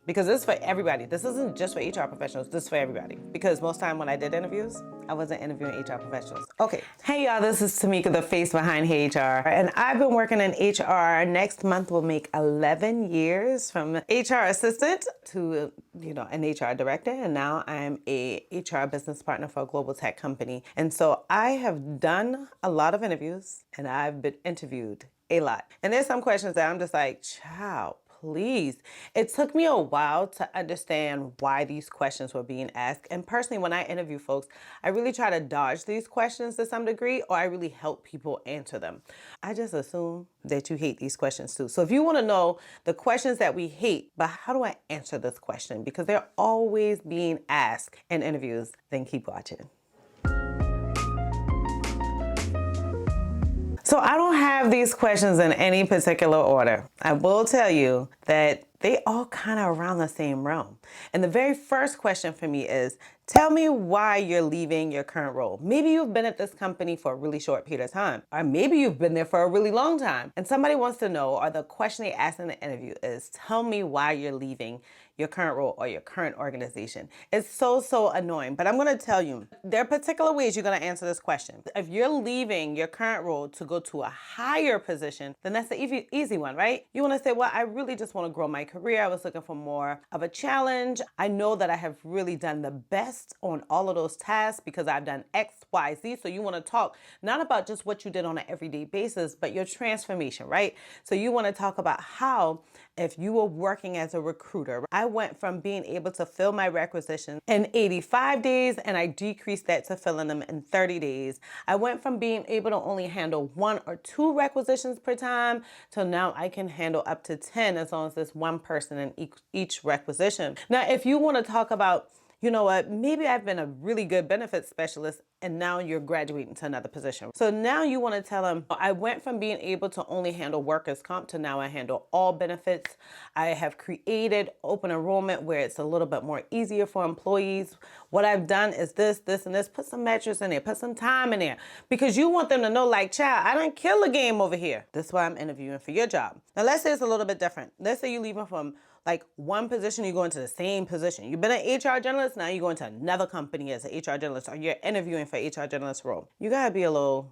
because this is for everybody. This isn't just for HR professionals, this is for everybody. Because most time when I did interviews, I wasn't interviewing HR professionals. Okay, hey y'all, this is Timeka, the face behind Heyyy HR. And I've been working in HR. Next month will make 11 years from HR assistant to, an HR director. And now I'm a HR business partner for a global tech company. And so I have done a lot of interviews and I've been interviewed a lot. And there's some questions that I'm just like, child, please. It took me a while to understand why these questions were being asked. And personally, when I interview folks, I really try to dodge these questions to some degree, or I really help people answer them. I just assume that you hate these questions too. So if you want to know the questions that we hate, but how do I answer this question? Because they're always being asked in interviews, then keep watching. So I don't have these questions in any particular order. I will tell you that they all kind of around the same realm. And the very first question for me is, tell me why you're leaving your current role. Maybe you've been at this company for a really short period of time, or maybe you've been there for a really long time. And somebody wants to know, or the question they ask in the interview is, tell me why you're leaving your current role or your current organization. It's so annoying, but I'm gonna tell you, there are particular ways you're gonna answer this question. If you're leaving your current role to go to a higher position, then that's the easy one, right? You wanna say, well, I really just wanna grow my career. I was looking for more of a challenge. I know that I have really done the best on all of those tasks because I've done X, Y, Z. So you wanna talk not about just what you did on an everyday basis, but your transformation, right? So you wanna talk about how, if you were working as a recruiter, I went from being able to fill my requisitions in 85 days and I decreased that to filling them in 30 days. I went from being able to only handle 1 or 2 requisitions per time to now I can handle up to 10 as long as there's one person in each requisition. Now, if you want to talk about, you know what, maybe I've been a really good benefits specialist and now you're graduating to another position. So now you want to tell them, I went from being able to only handle workers' comp to now I handle all benefits. I have created open enrollment where it's a little bit more easier for employees. What I've done is this, and this. Put some metrics in there, put some time in there, because you want them to know, like, child, I didn't kill the game over here. This is why I'm interviewing for your job. Now let's say it's a little bit different. Let's say you're leaving from like one position, you go into the same position. You've been an HR generalist, now you go into another company as an HR generalist, or you're interviewing for HR generalist role. You gotta be a little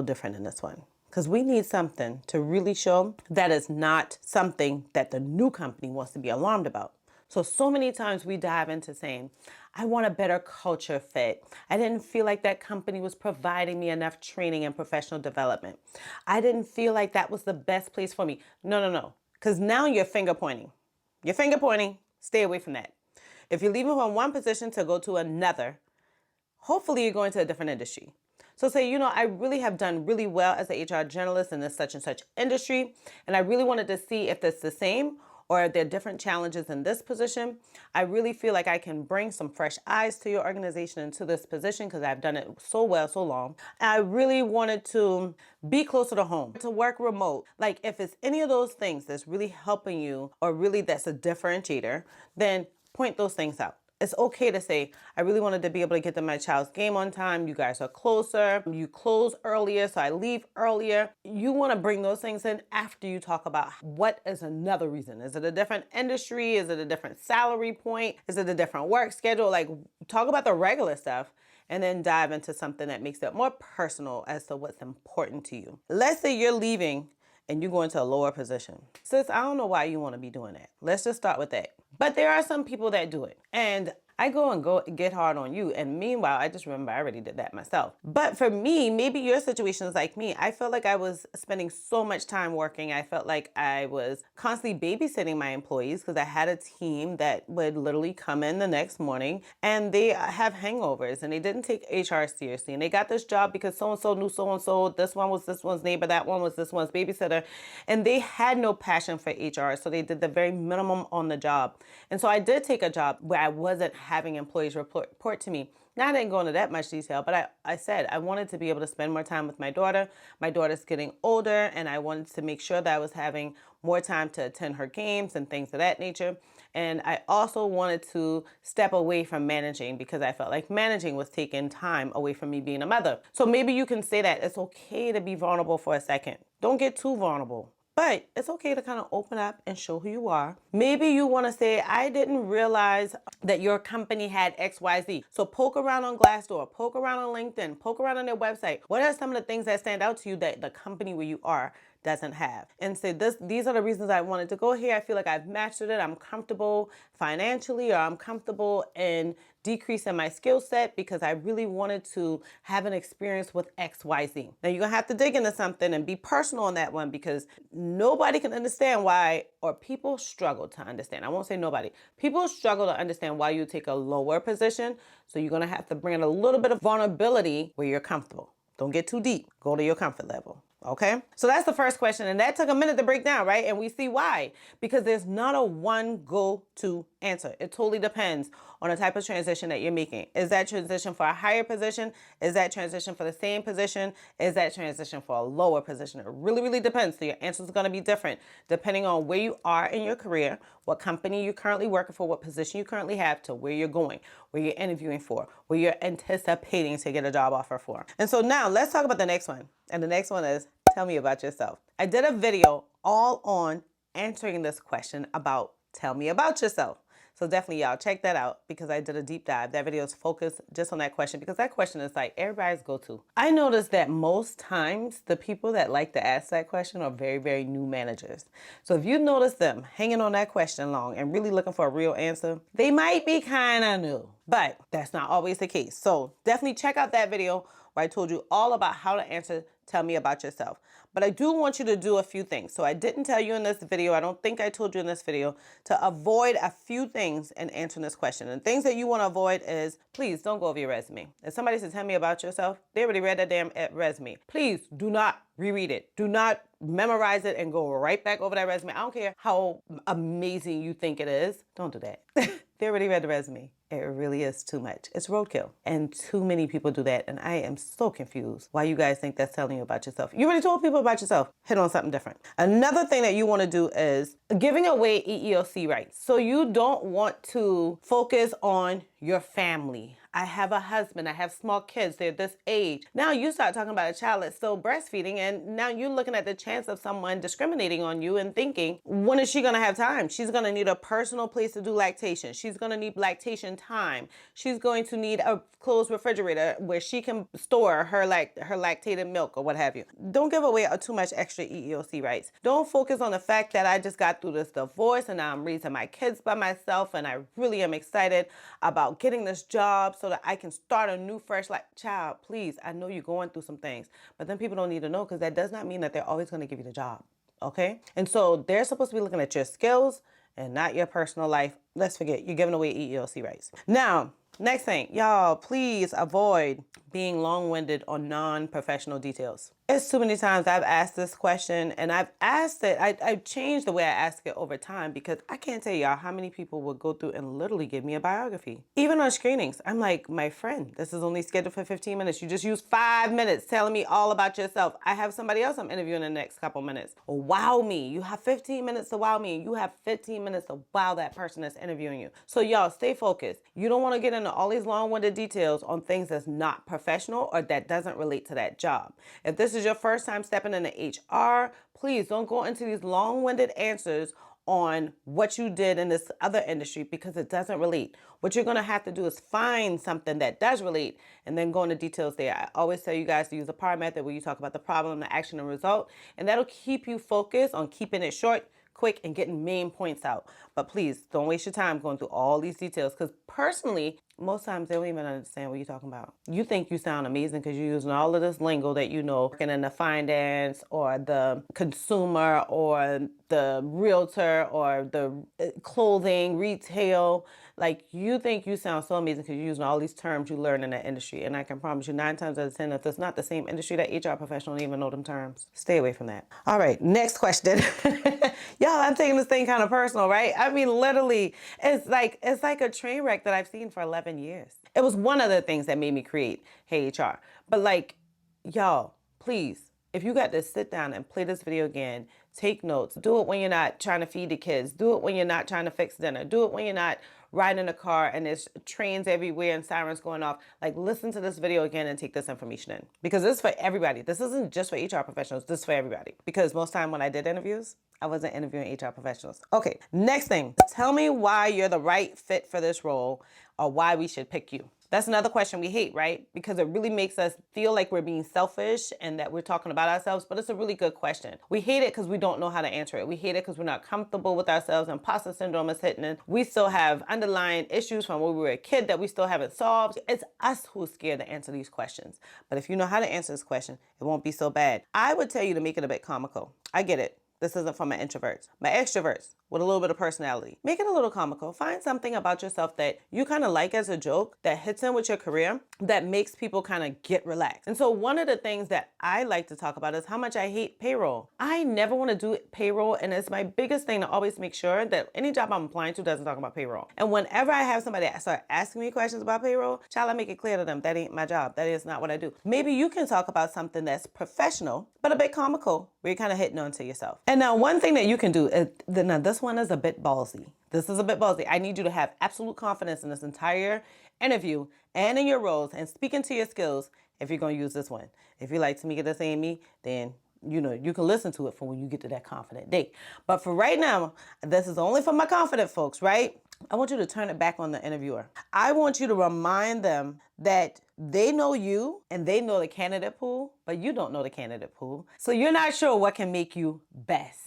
different in this one, because we need something to really show that is not something that the new company wants to be alarmed about. So many times we dive into saying, I want a better culture fit. I didn't feel like that company was providing me enough training and professional development. I didn't feel like that was the best place for me. No. Because now you're finger pointing. You're finger pointing. Stay away from that. If you're leaving from one position to go to another, hopefully you're going to a different industry. So say, I really have done really well as an HR generalist in this such and such industry, and I really wanted to see if it's the same or if there are different challenges in this position. I really feel like I can bring some fresh eyes to your organization and to this position because I've done it so well, so long. I really wanted to be closer to home, to work remote. Like if it's any of those things that's really helping you or really that's a differentiator, then point those things out. It's okay to say, I really wanted to be able to get to my child's game on time. You guys are closer. You close earlier, so I leave earlier. You want to bring those things in after you talk about what is another reason. Is it a different industry? Is it a different salary point? Is it a different work schedule? Like, talk about the regular stuff and then dive into something that makes it more personal as to what's important to you. Let's say you're leaving and you go into a lower position. Sis, I don't know why you want to be doing that. Let's just start with that. But there are some people that do it. And I go get hard on you. And meanwhile, I just remember I already did that myself. But for me, maybe your situation is like me. I felt like I was spending so much time working. I felt like I was constantly babysitting my employees because I had a team that would literally come in the next morning and they have hangovers and they didn't take HR seriously. And they got this job because so-and-so knew so-and-so. This one was this one's neighbor. That one was this one's babysitter. And they had no passion for HR. So they did the very minimum on the job. And so I did take a job where I wasn't having employees report to me. Now, I didn't go into that much detail, but I said I wanted to be able to spend more time with my daughter. My daughter's getting older, and I wanted to make sure that I was having more time to attend her games and things of that nature. And I also wanted to step away from managing because I felt like managing was taking time away from me being a mother. So maybe you can say that it's okay to be vulnerable for a second. Don't get too vulnerable. But it's okay to kind of open up and show who you are. Maybe you want to say, I didn't realize that your company had XYZ. So poke around on Glassdoor, poke around on LinkedIn, poke around on their website. What are some of the things that stand out to you that the company where you are doesn't have? And say, these are the reasons I wanted to go here. I feel like I've mastered it. I'm comfortable financially, or I'm comfortable in decreasing my skill set because I really wanted to have an experience with XYZ. Now you're gonna have to dig into something and be personal on that one, because nobody can understand why, or people struggle to understand. I won't say nobody. People struggle to understand why you take a lower position. So you're gonna have to bring in a little bit of vulnerability where you're comfortable. Don't get too deep. Go to your comfort level. Okay, so that's the first question, and that took a minute to break down, right? And we see why, because there's not a one go-to answer. It totally depends on the type of transition that you're making. Is that transition for a higher position? Is that transition for the same position? Is that transition for a lower position? It really, really depends. So your answers are going to be different depending on where you are in your career, what company you're currently working for, what position you currently have, to where you're going, where you're interviewing for, where you're anticipating to get a job offer for. And so now let's talk about the next one. And the next one is, tell me about yourself. I did a video all on answering this question about tell me about yourself. So definitely y'all check that out, because I did a deep dive. That video is focused just on that question, because that question is like everybody's go-to. I noticed that most times the people that like to ask that question are very, very new managers. So if you notice them hanging on that question long and really looking for a real answer, they might be kind of new, but that's not always the case. So definitely check out that video where I told you all about how to answer tell me about yourself. But I do want you to do a few things. So I didn't tell you in this video, I don't think I told you in this video, to avoid a few things in answering this question. And things that you want to avoid is, please don't go over your resume. If somebody says tell me about yourself, they already read that damn resume. Please do not reread it. Do not memorize it and go right back over that resume. I don't care how amazing you think it is. Don't do that. They already read the resume. It really is too much. It's roadkill. And too many people do that. And I am so confused why you guys think that's telling you about yourself. You already told people about yourself. Hit on something different. Another thing that you want to do is giving away EEOC rights. So you don't want to focus on your family. I have a husband, I have small kids, they're this age. Now you start talking about a child that's still breastfeeding, and now you're looking at the chance of someone discriminating on you and thinking, when is she gonna have time? She's gonna need a personal place to do lactation. She's gonna need lactation time. She's going to need a closed refrigerator where she can store her lactated milk or what have you. Don't give away too much extra EEOC rights. Don't focus on the fact that I just got through this divorce and now I'm raising my kids by myself and I really am excited about getting this job so that I can start a new fresh life. Child, please, I know you're going through some things, but then people don't need to know, because that does not mean that they're always going to give you the job. Okay? And so they're supposed to be looking at your skills and not your personal life. Let's forget, you're giving away EEOC rights. Now, next thing, y'all, please avoid being long-winded on non-professional details. It's too many times I've asked this question, and I've asked it, I've changed the way I ask it over time, because I can't tell y'all how many people will go through and literally give me a biography. Even on screenings, I'm like, my friend, this is only scheduled for 15 minutes. You just used 5 minutes telling me all about yourself. I have somebody else I'm interviewing in the next couple minutes. Wow me. You have 15 minutes to wow me. You have 15 minutes to wow that person that's interviewing you. So y'all, stay focused. You don't want to get into all these long-winded details on things that's not professional or that doesn't relate to that job. If this is your first time stepping into HR, please don't go into these long-winded answers on what you did in this other industry, because it doesn't relate. What you're going to have to do is find something that does relate and then go into details there. I always tell you guys to use the PAR method, where you talk about the problem, the action, and result, and that'll keep you focused on keeping it short, quick, and getting main points out. But please don't waste your time going through all these details, because personally, most times they don't even understand what you're talking about. You think you sound amazing because you're using all of this lingo that you know, working in the finance or the consumer or the realtor or the clothing, retail. Like, you think you sound so amazing because you're using all these terms you learn in that industry. And I can promise you 9 times out of 10, if it's not the same industry, that HR professional don't even know them terms. Stay away from that. All right, next question. Y'all, I'm taking this thing kind of personal, right? I mean, literally, it's like a train wreck that I've seen for 11 years. It was one of the things that made me create Hey HR. But like, y'all, please, if you got to sit down and play this video again, take notes. Do it when you're not trying to feed the kids. Do it when you're not trying to fix dinner. Do it when you're not riding in a car and there's trains everywhere and sirens going off. Like, listen to this video again and take this information in, because this is for everybody. This isn't just for HR professionals. This is for everybody, because most time when I did interviews, I wasn't interviewing HR professionals. Okay, next thing, tell me why you're the right fit for this role, or why we should pick you. That's another question we hate, right? Because it really makes us feel like we're being selfish and that we're talking about ourselves, but it's a really good question. We hate it because we don't know how to answer it. We hate it because we're not comfortable with ourselves. Imposter syndrome is hitting in. We still have underlying issues from when we were a kid that we still haven't solved. It's us who's scared to answer these questions. But if you know how to answer this question, it won't be so bad. I would tell you to make it a bit comical. I get it. This isn't for my introverts. My extroverts with a little bit of personality. Make it a little comical. Find something about yourself that you kind of like as a joke, that hits in with your career, that makes people kind of get relaxed. And so one of the things that I like to talk about is how much I hate payroll. I never want to do payroll, and it's my biggest thing to always make sure that any job I'm applying to doesn't talk about payroll. And whenever I have somebody start asking me questions about payroll, child, I make it clear to them, that ain't my job. That is not what I do. Maybe you can talk about something that's professional, but a bit comical, where you're kind of hitting on to yourself. And now one thing that you can do is, now this one is a bit ballsy. This is a bit ballsy. I need you to have absolute confidence in this entire interview and in your roles and speaking to your skills if you're going to use this one. If you like Timeka, this ain't me, then you can listen to it for when you get to that confident day. But for right now, this is only for my confident folks, right? I want you to turn it back on the interviewer. I want you to remind them that they know you and they know the candidate pool, but you don't know the candidate pool. So you're not sure what can make you best.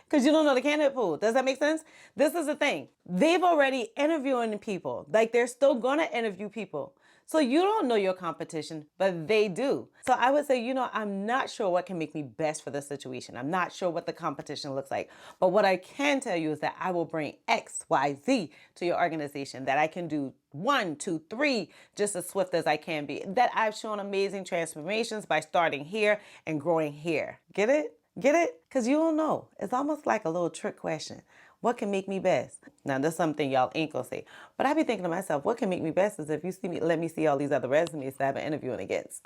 Because you don't know the candidate pool. Does that make sense? This is the thing. They've already interviewing people. Like, they're still going to interview people. So you don't know your competition, but they do. So I would say, I'm not sure what can make me best for this situation. I'm not sure what the competition looks like. But what I can tell you is that I will bring X, Y, Z to your organization, that I can do 1, 2, 3 just as swift as I can be. That I've shown amazing transformations by starting here and growing here. Get it? Get it? Because you don't know. It's almost like a little trick question. What can make me best? Now, that's something y'all ain't gonna say. But I be thinking to myself, what can make me best is if you see me, let me see all these other resumes that I've been interviewing against.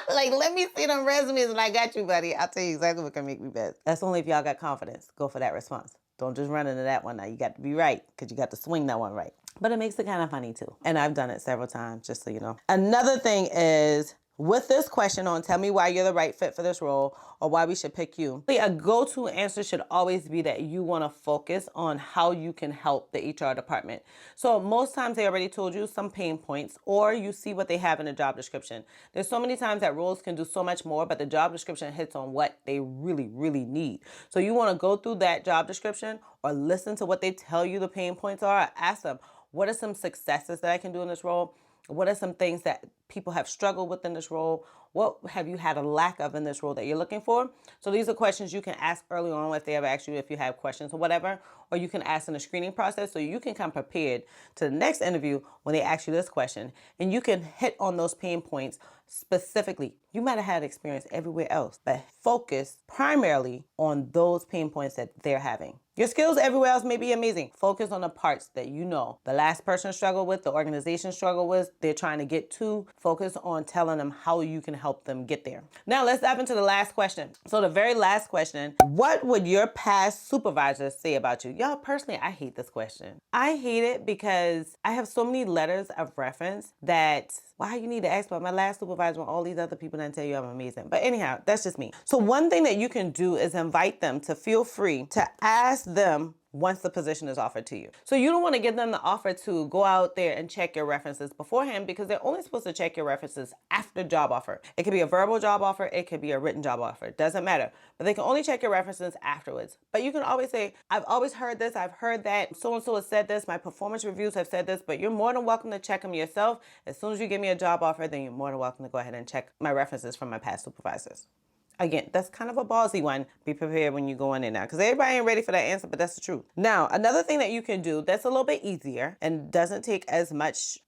Like, let me see them resumes and I got you, buddy. I'll tell you exactly what can make me best. That's only if y'all got confidence. Go for that response. Don't just run into that one now. You got to be right, because you got to swing that one right. But it makes it kind of funny too. And I've done it several times, just so you know. Another thing is, with this question on tell me why you're the right fit for this role or why we should pick you, a go-to answer should always be that you want to focus on how you can help the HR department. So most times they already told you some pain points, or you see what they have in the job description. There's so many times that roles can do so much more, but the job description hits on what they really, really need. So you want to go through that job description or listen to what they tell you the pain points are. Ask them, what are some successes that I can do in this role? What are some things that people have struggled with in this role? What have you had a lack of in this role that you're looking for? So these are questions you can ask early on if they ever ask you if you have questions or whatever, or you can ask in the screening process so you can come prepared to the next interview when they ask you this question, and you can hit on those pain points specifically. You might have had experience everywhere else, but focus primarily on those pain points that they're having. Your skills everywhere else may be amazing. Focus on the parts that you know the last person struggled with, the organization struggled with, they're trying to get to. Focus on telling them how you can help them get there. Now let's dive into the last question. So the very last question, what would your past supervisors say about you? Y'all, personally, I hate this question. I hate it because I have so many letters of reference that why you need to ask about my last supervisor when all these other people didn't tell you I'm amazing. But anyhow, that's just me. So one thing that you can do is invite them to feel free to ask them once the position is offered to you. So you don't want to give them the offer to go out there and check your references beforehand, because they're only supposed to check your references after job offer. It could be a verbal job offer, it could be a written job offer, it doesn't matter. But they can only check your references afterwards. But you can always say, I've always heard this, I've heard that, so-and-so has said this, my performance reviews have said this, but you're more than welcome to check them yourself. As soon as you give me a job offer, then you're more than welcome to go ahead and check my references from my past supervisors. Again, that's kind of a ballsy one. Be prepared when you go in there now, because everybody ain't ready for that answer, but that's the truth. Now, another thing that you can do that's a little bit easier and doesn't take as much,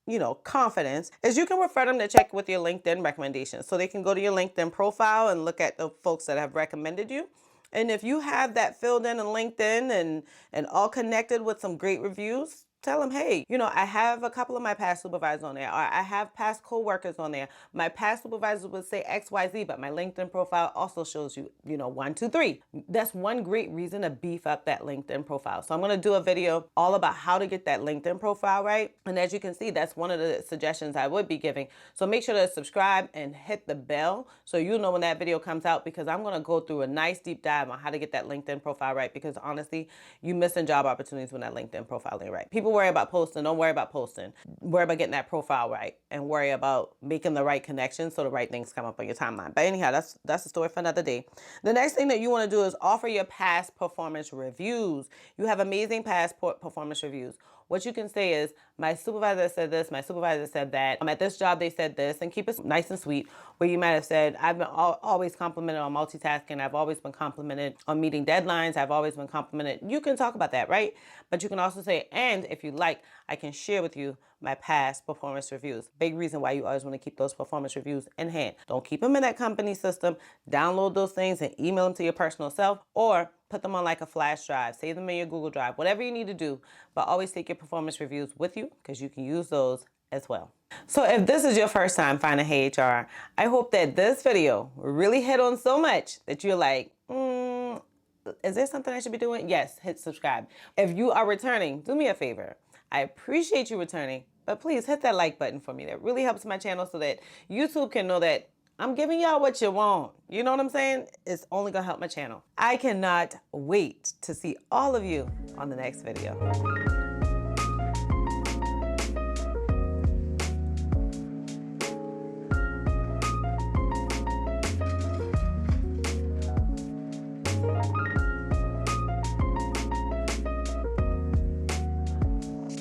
confidence, is you can refer them to check with your LinkedIn recommendations. So they can go to your LinkedIn profile and look at the folks that have recommended you. And if you have that filled in LinkedIn and all connected with some great reviews, tell them, hey, you know, I have a couple of my past supervisors on there, or I have past coworkers on there. My past supervisors would say XYZ, but my LinkedIn profile also shows you, you know, 1, 2, 3. That's one great reason to beef up that LinkedIn profile. So I'm going to do a video all about how to get that LinkedIn profile right. And as you can see, that's one of the suggestions I would be giving. So make sure to subscribe and hit the bell so you know when that video comes out, because I'm going to go through a nice deep dive on how to get that LinkedIn profile right, because honestly, you missing job opportunities when that LinkedIn profile ain't right. People worry about posting. Don't worry about posting. Worry about getting that profile right, and worry about making the right connections so the right things come up on your timeline. But anyhow, that's a story for another day. The next thing that you want to do is offer your past performance reviews. You have amazing past performance reviews. What you can say is, my supervisor said this, my supervisor said that. At this job, they said this, and keep it nice and sweet, where you might have said, I've been always complimented on multitasking. I've always been complimented on meeting deadlines. I've always been complimented. You can talk about that, right? But you can also say, and if you like, I can share with you my past performance reviews. Big reason why you always want to keep those performance reviews in hand. Don't keep them in that company system. Download those things and email them to your personal self, or put them on like a flash drive, save them in your Google Drive, whatever you need to do, but always take your performance reviews with you, because you can use those as well. So if this is your first time finding Hey HR, I hope that this video really hit on so much that you're like, is there something I should be doing? Yes, hit subscribe. If you are returning, do me a favor. I appreciate you returning, but please hit that like button for me. That really helps my channel so that YouTube can know that I'm giving y'all what you want. You know what I'm saying? It's only gonna help my channel. I cannot wait to see all of you on the next video.